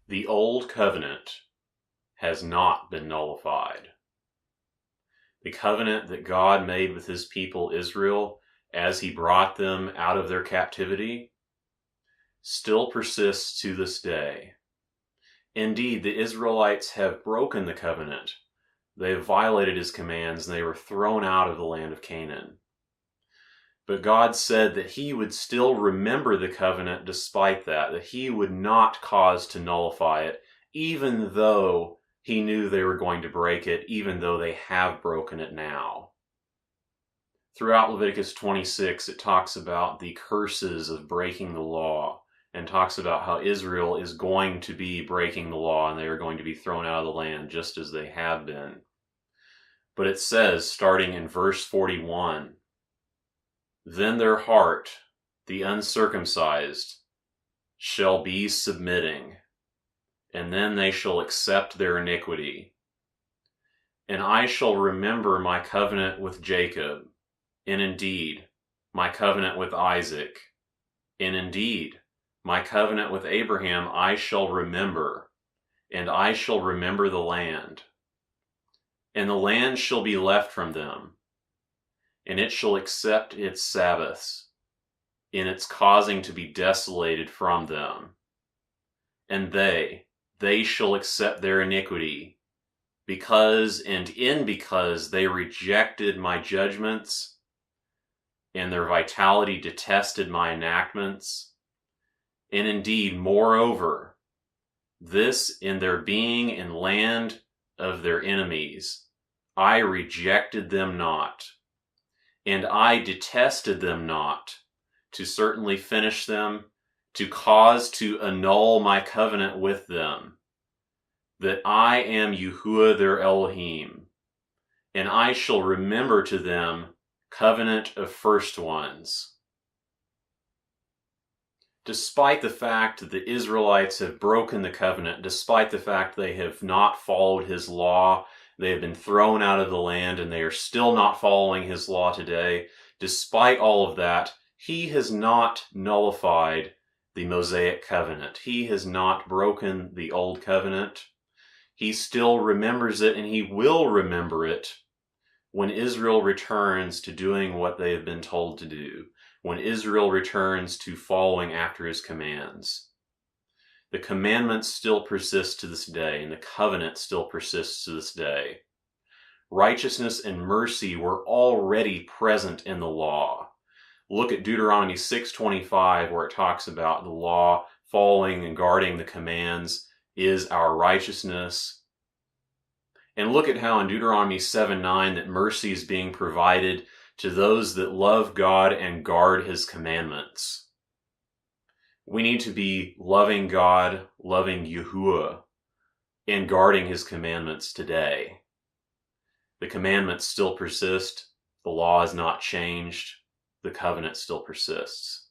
The old covenant has not been nullified. The covenant that God made with his people Israel as he brought them out of their captivity still persists to this day. Indeed, the Israelites have broken the covenant. They have violated his commands, and they were thrown out of the land of Canaan. But God said that he would still remember the covenant despite that he would not cause to nullify it, even though he knew they were going to break it, even though they have broken it now. Throughout Leviticus 26, it talks about the curses of breaking the law, and talks about how Israel is going to be breaking the law, and they are going to be thrown out of the land just as they have been. But it says, starting in verse 41, "Then their heart, the uncircumcised, shall be submitting, and then they shall accept their iniquity. And I shall remember my covenant with Jacob, and indeed my covenant with Isaac, and indeed my covenant with Abraham I shall remember, and I shall remember the land. And the land shall be left from them, and it shall accept its Sabbaths, in its causing to be desolated from them. And they shall accept their iniquity, because they rejected my judgments, and their vitality detested my enactments. And indeed, moreover, this in their being in land of their enemies, I rejected them not, and I detested them not, to certainly finish them, to cause to annul my covenant with them, that I am Yahuwah their Elohim, and I shall remember to them covenant of first ones." Despite the fact that the Israelites have broken the covenant, despite the fact they have not followed his law, they have been thrown out of the land, and they are still not following his law today, despite all of that, he has not nullified the Mosaic Covenant. He has not broken the old covenant. He still remembers it, and he will remember it when Israel returns to doing what they have been told to do, when Israel returns to following after his commands. The commandments still persist to this day, and the covenant still persists to this day. Righteousness and mercy were already present in the law. Look at Deuteronomy 6:25, where it talks about the law, following and guarding the commands is our righteousness. And look at how in Deuteronomy 7:9 that mercy is being provided to those that love God and guard his commandments. We need to be loving God, loving Yahuwah, and guarding his commandments today. The commandments still persist. The law has not changed. The covenant still persists.